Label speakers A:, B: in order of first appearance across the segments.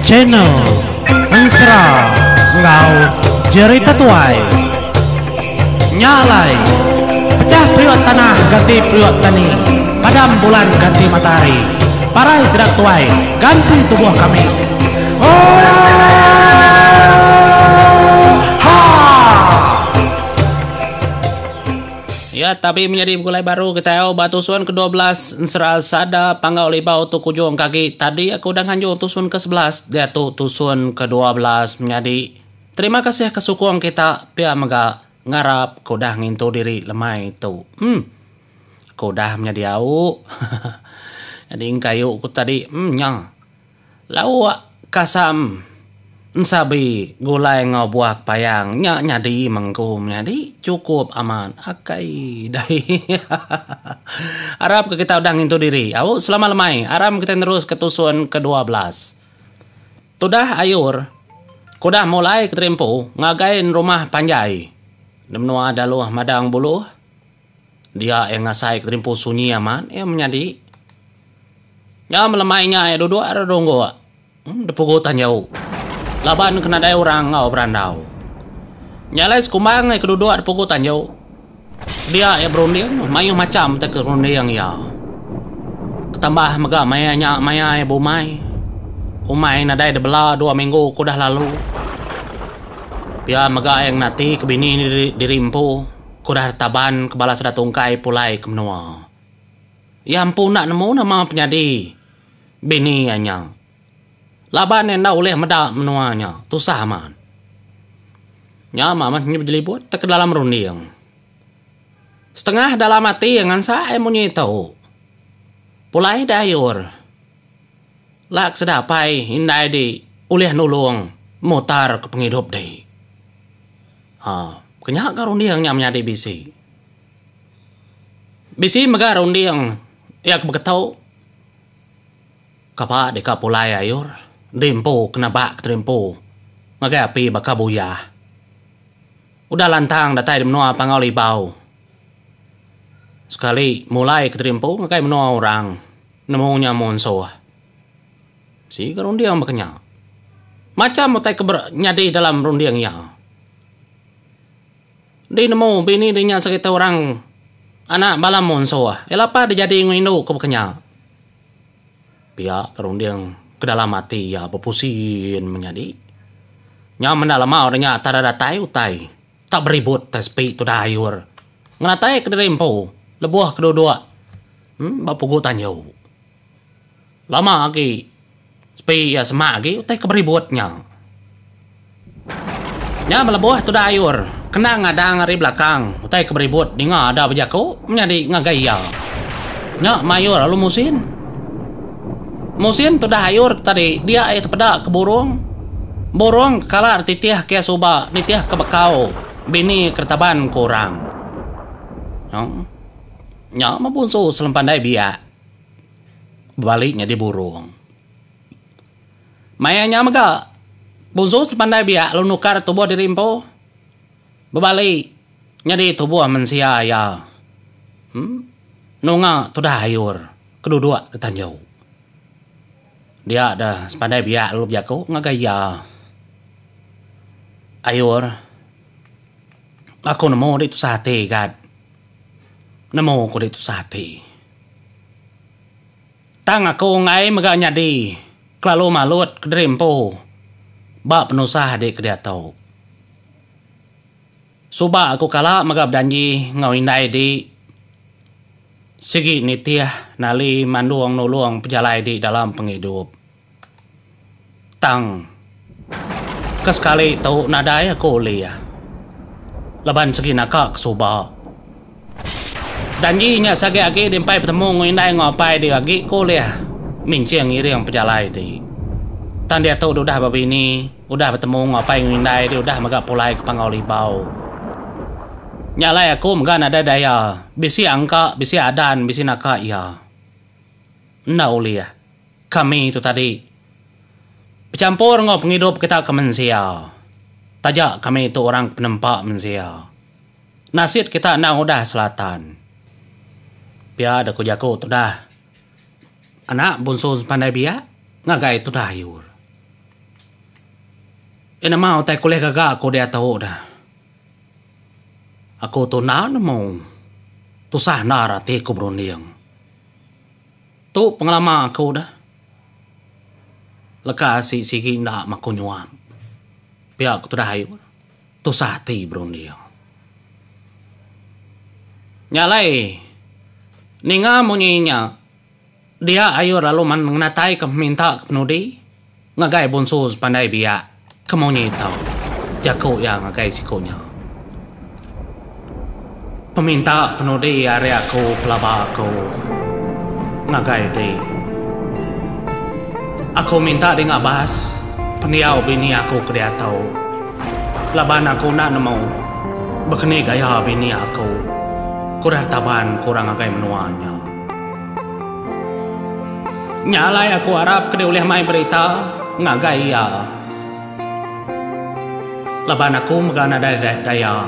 A: channel Ensra ngau jerita tuai nyalai pecah priwat tanah ganti priwat tani padam bulan ganti matahari parai sedang tuai ganti tubuh kami. Ya, tapi menjadi mulai baru kita tahu batusun ke-12 Ensra sada panggau libau tu kujung kaki. Tadi aku udah nganjuk tusun ke-11, dia tu tusun ke-12 menjadi terima kasih kesukung kita pia mega ngarap ku dah ngintu diri lemai itu. Ku dah menjadi au. Jadi kayu ku tadi nyang. Lau kasam sabi gulai ngobuak payang nya nyadi mengkum nyadi cukup aman akai dai. Arab ke kita udah ngintu diri au selama lemai aram kita terus ke tusun ke-12 tudah ayur kudah mulai keterimpu ngagain rumah panjai demnua daluh madang buluh dia yang ngasai keterimpu sunyi aman ya menjadi ya melemainya ya duduk ada donggo depugutan jauh laban kena dai orang ngau berandau nyalai sekumbang keduduk ada pugutan jauh dia ya berunding mayu macam tak kerunding ya ketambah mega mayanya maya ya bumai umai nadai de bela 2 minggu kudah lalu pia mega yang nati kebini dirimpu kudah taban kebala seda tungkai pulai kemenua ya ampun nak nemu nama penyadi bini anyang laban yang dah oleh medak menuanya tu saman nya mama ni berjelibut tak ke dalam runding setengah dalam hati yang ansa emunyi tahu pulai dayur lak sedapai indai di oleh nulung motar ke penghidup deh kenyak ka runding nya menyadi bisi mega runding ya kebeketau kapa deka pulai ayur dempo kena bak ketempo ngagai api baka buya udah lantang datai menua pangau libau sekali mulai ketempo ngagai menua orang nemunya monso si kerundiang makanya macam mutai nyadi dalam rundiang ya di nemu bini dinya sekitar orang anak balam monso elapa dijadi ngindu ke bekenya pihak kerundiang ke dalam hati ya berpusin menjadi nyaman dalam orangnya tada datai utai tak beribut tespi tu dayur ngeratai ke derempo lebuah kedua-dua bapugutan jauh lama lagi spi ya semak lagi utai kebeributnya nya melebuah tu dayur kena ngadang dari belakang utai keberibut di ngada bejaku menjadi ngagaya nya mayur lalu musim tu dah ayur tadi dia ayat pada ke borong kalar titiah kia suba nitiah ke bekau bini kertaban kurang nya mabunso selempandai biak baliknya di burung mayanya mega bunso selempandai biak lu nukar tubuh dirimpo berbalik nyadi tubuh mensia ya nunga tu dah ayur kedua ketanjau dia ada sepandai biak lu biaku ngagaya ayur aku nemu di tu sate gad nemu aku di tu sate tang aku ngai mega nyadi kelalu malut ke derempo bak penusah di ke dia tau suba aku kala mega berjanji ngawindai di segi nitiah nali manduang nuluang pejalai di dalam penghidup tang kesekali tahu nadaya kuliah laban segi nakak suba danjinya sagi agi dimpai bertemu ngindai ngopai di agi kuliah minciang iri yang pejalai di tan dia tahu udah babini udah bertemu ngopai ngindai di udah megak pulai ke pangau libau nyalai aku megan ada daya bisi angka bisi adan bisi nakak ya nauliah kami itu tadi bercampur ngau penghidup kita ke mensia tajak kami itu orang penempak mensia nasid kita nang udah selatan biar ada kujaku tu dah anak bungsu pandai biak ngagai tu dah ayur Ina mau tay kuliah gaga aku dia tahu dah. Aku tu na mau tu sah nara te ku broniang. Tu pengalaman aku dah. Leka sigi ndak makunyuam. Pihak aku tu dah ayu. Tu sah ti broniang. Nyalai. Ninga munyinya. Dia ayu lalu man mengenatai ke minta ke penudi. Ngagai bonsus pandai biak. Kemonyi tau. Jago yang ngagai sikonya. Peminta penudi area aku pelaba aku. Ngagai di. Aku minta di ngabas. Peniau bini aku ke dia tau. Laban aku nak nemu. Bekeni gaya bini aku. Kurang taban kurang ngagai menuanya. Nyalai aku harap kena oleh mai berita ngagai ya. Laban aku megana daya.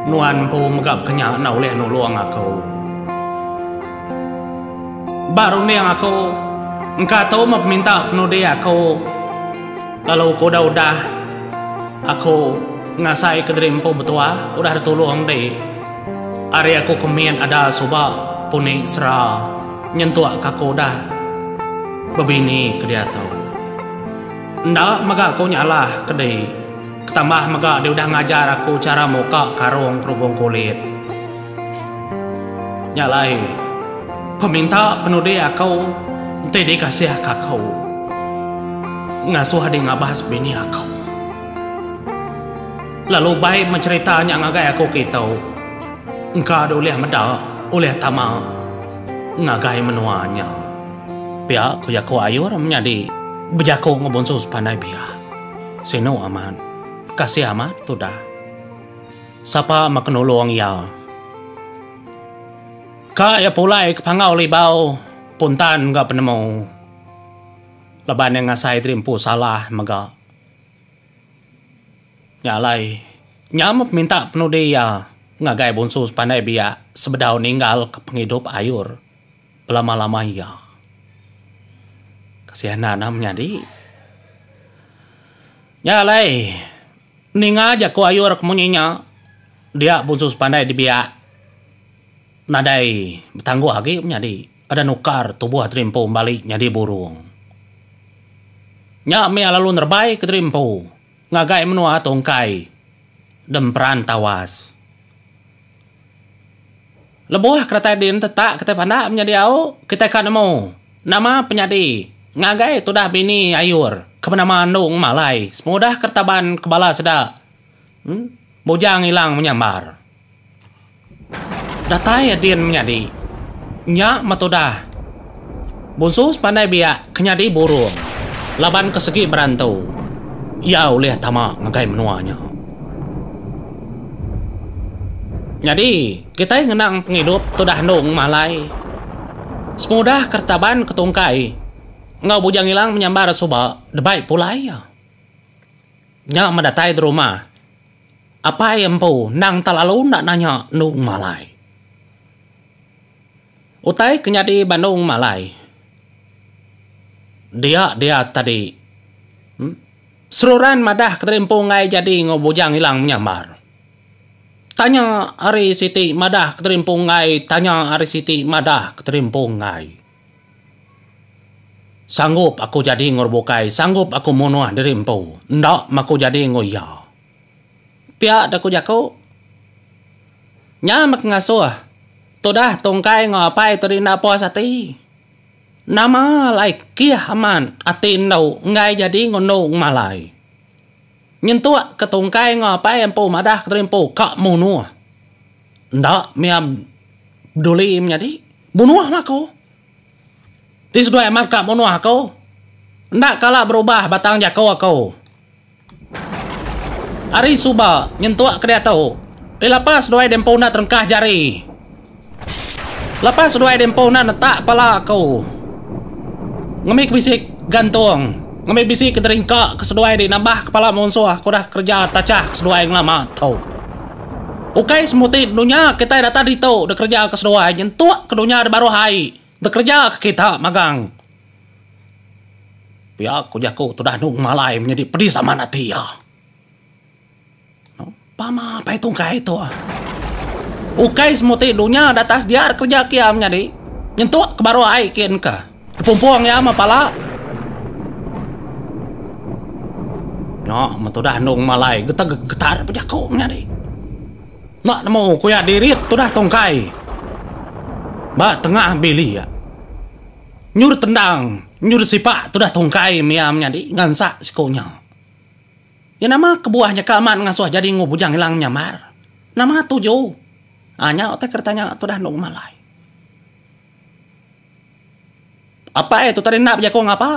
A: Nuan pu megap kenya na oleh nuluang aku. Baru ni yang aku engkau tahu meminta penudi aku. Lalu aku udah aku ngasai ke derimpu betua udah ditolong deh. Hari aku kemian ada subak puni serah nyentuak kaku dah babini ke dia tahu. Ndak maga aku nyalah ke dia. Ketambah maga dia udah ngajar aku cara muka karung kerubung kulit. Nyalai peminta penudi aku nanti dikasih kakau. Ngasuh dia ngabas bini aku. Lalu baik menceritanya ngagai aku kitau. Engkau oleh meda, oleh tama, ngagai menuanya. Pia ku jaku ayur menjadi bejaku ngebonsus pandai biar. Sino aman, kasih amat tu dah. Sapa makenolong ya. Ka ya pulai kepangau libau, puntan enggak penemu. Laban yang ngasai terimpu salah mega. Nyalai, nyamap minta penudi ya. Ngagai bonsus pandai biak sebedau ninggal ke penghidup ayur belama-lama ya. Kasihan nana menjadi. Ya lai, ninga aja ku ayur kemunyinya. Dia bonsus pandai di biak. Nadai bertangguh lagi menjadi. Ada nukar tubuh terimpu balik jadi burung. Nya mea lalu nerbai ke terimpu. Ngagai menua tongkai. Demperan tawas. Lebuh kereta din tetak kita pandak menjadi au kita kan nemu nama penyadi ngagai tu dah bini ayur kemana mandung malai semudah kertaban kebala sedak bujang hilang menyambar datai din menjadi nya matudah bonsus pandai biak kenyadi burung laban kesegi berantau ia oleh tama ngagai menuanya. Jadi, kita ngenang penghidup tu dah nung malai. Semudah kertaban ketungkai. Ngau bujang hilang menyambar suba, debaik pula ya. Nya mendatai di rumah. Apa yang pu nang talalu nak nanya nung malai. Utai kenyadi Bandung malai. Dia tadi. Seruran madah keterimpung ngai jadi ngau bujang hilang menyambar. Tanya Ari Siti madah keterimpung ngai. Tanya Ari Siti madah keterimpung ngai. Sanggup aku jadi ngorbokai. Sanggup aku munuah derimpu. Ndak maku jadi ngoya. Pihak daku jako. Nyamak ngasuh. Tudah tongkai ngapai terina puas hati. Nama lai kia aman. Atin nau ngai jadi ngonong malai. Nyentuak ketungkai ngapai empu madah keterimpu kak munuh. Ndak miam duli menjadi bunuh aku. Tisdua emang kak munuh aku. Ndak kalah berubah batang jako aku. Ari suba nyentuak ke dia tahu. Lepas dua dempo na terengkah jari. Lepas dua dempo na netak pala aku. Ngemik bisik gantung. Ngambil bisi keteringka keseduai di nambah kepala monsuh aku dah kerja tacah keseduai yang lama tau. Ukai semuti dunia kita dah tadi tau dah kerja keseduai nyentuak ke dunia ada baru hai dah kerja ke kita magang. Pihak ko jako to dah nung malay menjadi pedis sama nanti ya. Pama apa itu kah itu? Ukai semuti dunia datas dia kerja kiam jadi nyentuh ke baru ai kian ka. Pumpuang ya ma pala. No, matu dah nung malay getar pejako jadi. Nak namo kuya dirit tu dah tongkai. Ba tengah beli ya. Nyur tendang, nyur sipak tu dah tongkai miam jadi ngansa sikonya. Ya nama kebuahnya kaman ngasuh jadi ngubujang hilang nyamar. Nama tujuh. Hanya otak kertanya tu dah nung malay. Apa itu tadi nak jako ngapa?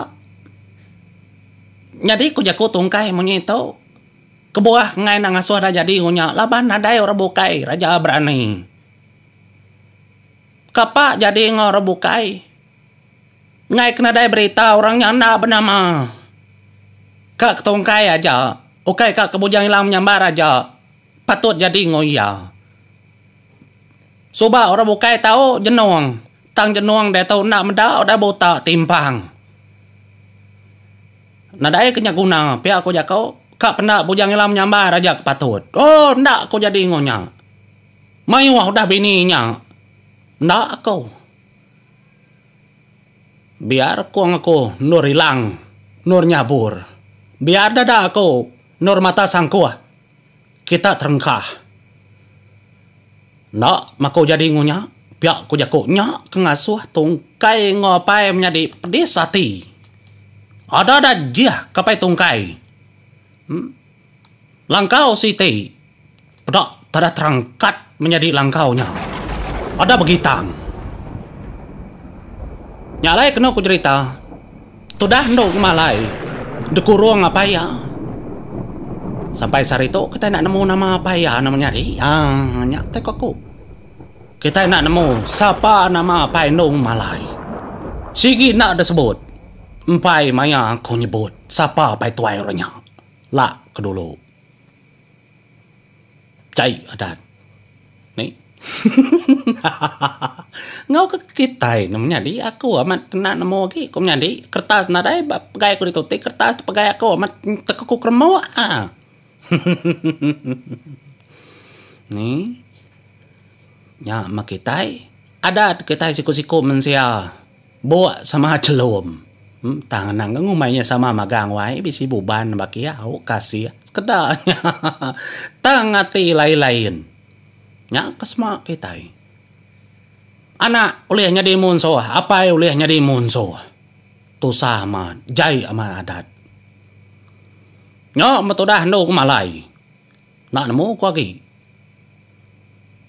A: Jadi ku jako tongkai menyito. Kebuah ngai nang ngasuh dah jadi ngunya. Laban nadai orang bukai raja berani. Kapak jadi ngor bukai. Ngai kena dai berita orangnya anda bernama. Kak tongkai aja. Oke kak kebujang hilang menyambar aja. Patut jadi ngoya. Coba orang bukai tahu jenuang. Tang jenuang dia tahu nak menda udah buta timpang. Nadai kenya guna. Pihak aku jakau. Kak pernah bujang hilang menyambar aja patut. Oh ndak aku jadi ngonya. Mayuah udah bininya. Ndak aku. Biar aku nur hilang. Nur nyabur. Biar dada aku. Nur mata sangkuah. Kita terengkah. Nak, mako jadi ngunya. Biak ku jakunya kengasuh tungkai ngopai menjadi pedis hati. Ada jih kapai tungkai. Langkau siti. Pedak tada terangkat menjadi langkaunya. Ada begitang. Nyalai kena ku cerita. Tudah ndok malai. Dekurung apa ya? Sampai saat itu kita nak nemu nama apa ya namanya di? Nyak tek aku. Kita nak nemu siapa nama apa nung malai. Sigi nak disebut. Empai maya aku nyebut siapa apa tuai orangnya. Lah kedulu. Cai adat. Nih. Ngau ke kita namanya di aku amat nak nemu lagi aku nyadi kertas nadai pegai aku ditutik kertas pegai aku amat tekaku kremo Nih. Ya makitai ada kita siku-siku mensia bawa sama celum. Tangan nang ngumainya sama magang wae bisi buban baki au kasih sekedarnya. Tangati lain-lain. Ya kesma kita. Anak ulihnya di munso apa ulihnya di munso. Tu sama jai ama adat. Nyo matudah ndok malai. Nak nemu ku lagi.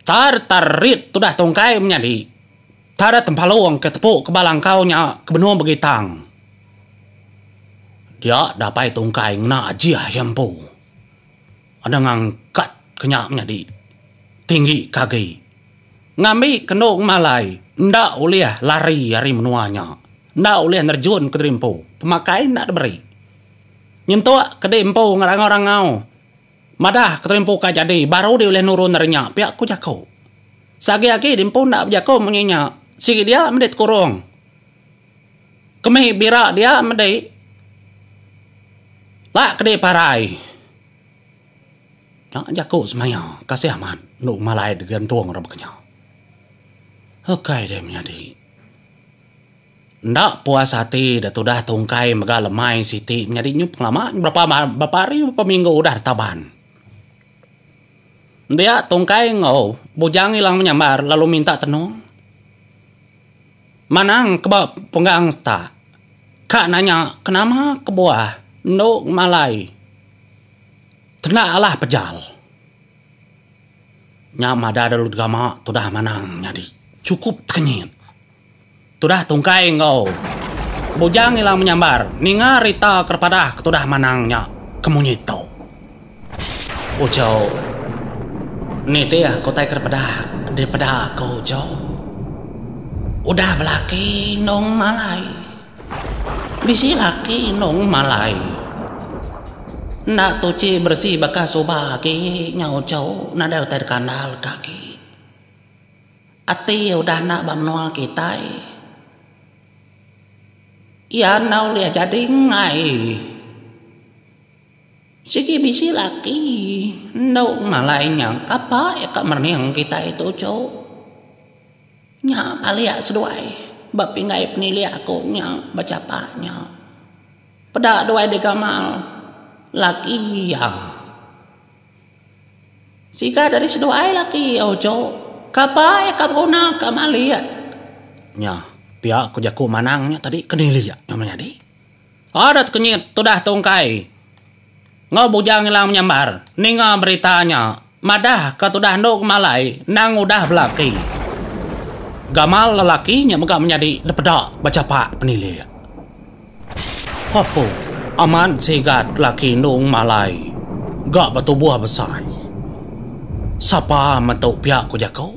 A: Tarit tu dah tongkai menjadi. Tara tempaluang ketepuk ke balangkau nya ke benua begitang. Dia dapai tongkai ngena ajiah yampu. Ada ngangkat kenyak menjadi. Tinggi kaki. Ngambil kenduk malai. Ndak uliah lari hari menuanya. Ndak uliah nerjun ke derimpu. Pemakai ndak diberi. Nyentuh ke derimpu ngarang-orang ngau. Madah ke derimpu ka jadi. Baru dia uliah nurun narinya. Pihak ku jako. Sagi-agi derimpu ndak jako menyinya. Sigi dia mendet kurung. Kemih birak dia mendet. Lah ke parai. Nak jako semaya. Kasih aman. Nuk malai digantung orang bekenya. Okai dia menjadi. Ndak puas hati dah tu dah tungkai mega lemai siti menjadi nyup lama berapa hari berapa minggu udah taban. Dia tungkai ngau bujang hilang menyambar lalu minta tenung. Manang keba penggang sta. Kak nanya kenapa kebuah nuk malai. Kena alah pejal. Nyama dah dalut gama tu dah manang jadi cukup kenyit. Tu dah tungkai ngau. Bujang hilang menyambar. Ninga rita kepada tu dah manangnya kemunyito. Ujau. Ni dia kotai kepada daripada kau jauh. Udah belaki nong malai. Bisi laki nong malai. Nak tuci bersih bekas ubah ki nyau jauh nada utar kandal kaki. Ati udah nak bamnoa kita. Ya nau lihat jadi ngai. Sige bisi laki. Nau malainya apa ya kamarniang kita itu cowok. Nya palia seduai. Bapi ngai penilia aku nya baca paknya. Pada doai de kamal. Laki ya. Sika dari seduai laki ojo. Kapa ya kabuna kamalia. Nya pihak aku jaku manangnya tadi kenilia namanya di. Adat kenyit tudah tungkai. Ngau bujang ilang menyambar. Ninga beritanya. Madah katudah ndok malai. Nang udah belaki. Gamal lelakinya megak menjadi depedak baca pak penilia. Apa? Aman sigat laki nung malai. Gak batu buah besar. Sapa mentuk pihak ku jaku?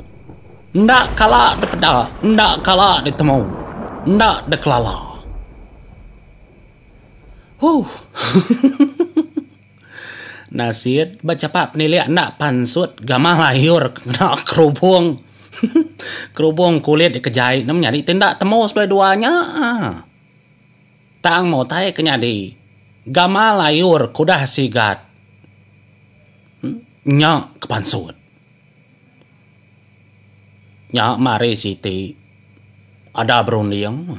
A: Ndak kalah depedak. Ndak kalah ditemu. Ndak dekelala. Nasid baca pak penilia nak pansut gamal lahir nak kerubung. Kerubung kulit dikejai namanya di tindak temu dua-duanya. Tang mau tay kenyadi. Gamal layur kudah sigat. Nyak kepansut. Nyak mari siti. Ada berunding.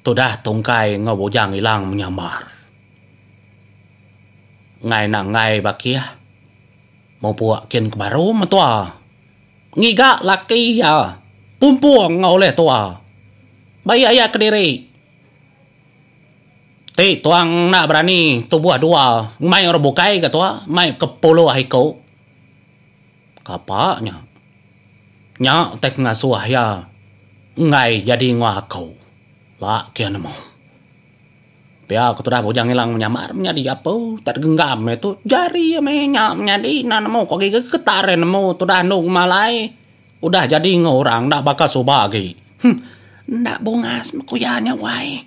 A: Tudah tungkai ngobojang ilang menyambar. Ngai na ngai bakia. Mau puak kin kebaru metua. Ngiga laki ya. Pumpuang ngoleh tua. Bayaya kediri. Ti tuang nak berani tubuh dua. Mai rebukai ke tua. Mai ke puluh ahiko. Kapaknya. Nyak tek ngasuah ya. Ngai jadi ngakau. Lak kian mau. Ya aku tuh dah bujang hilang menyamar menjadi apa tergenggam itu jari ya menyak menjadi nanamu kok gigi ketaren nemu tuh dah nung malai udah jadi ngorang ndak bakal subagi ndak bungas makuyanya wai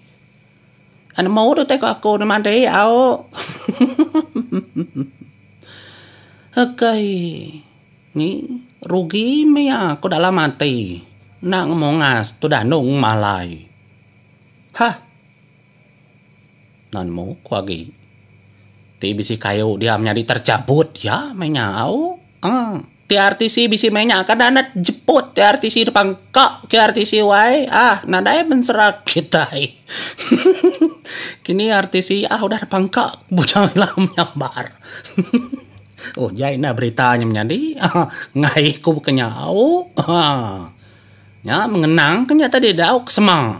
A: anu mau tuh teko aku di mandi au Oke ni rugi me aku dalam mati nak ngomongas tuh dah nung malai hah nanmu kuagi ti bisi kayu dia menjadi tercabut ya menyau ti artisi bisi menya kadang jeput ti artisi depan kok ki artisi wae nadai benserak kita kini artisi udah depan kok bujang hilang menyambar oh jai na beritanya menjadi ngai ku kenyau nya mengenang kenyata tadi dau kesemang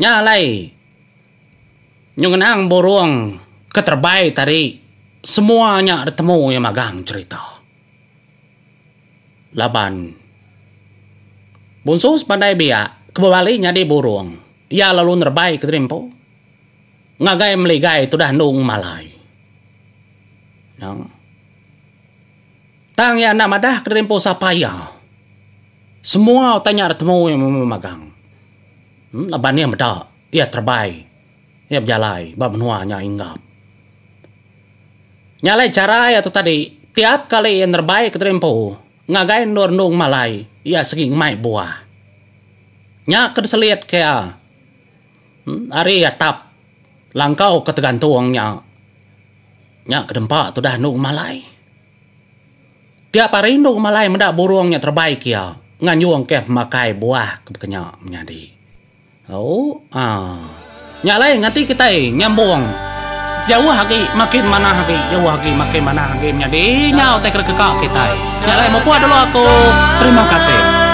A: nyalai nyungenang borong keterbaik tadi semuanya bertemu yang magang cerita laban bunsus pandai biak kebalinya di borong ia lalu terbaik keterimpo ngagai meligai itu dah nung malai tang ya nama dah keterimpo sapaya semua tanya bertemu yang magang laban yang bedak ia terbaik ya berjalai, bab menuanya inggap. Nyalai cara ya tu tadi, tiap kali yang terbaik keterimpo, ngagai nung malai, ya seging mai buah. Nya kedeseliat kaya, ari ya tap, langkau ketergantuangnya. Nya kedempak tu dah nung malai. Tiap hari nung malai mendak burungnya terbaik ya, nganyuang ke makai buah kebekenya menjadi. Nyalai ngati kita nyambung jauh lagi makin mana lagi jauh lagi makin mana lagi menjadi nyau teker kekak kita nyalai mau puas dulu aku terima kasih.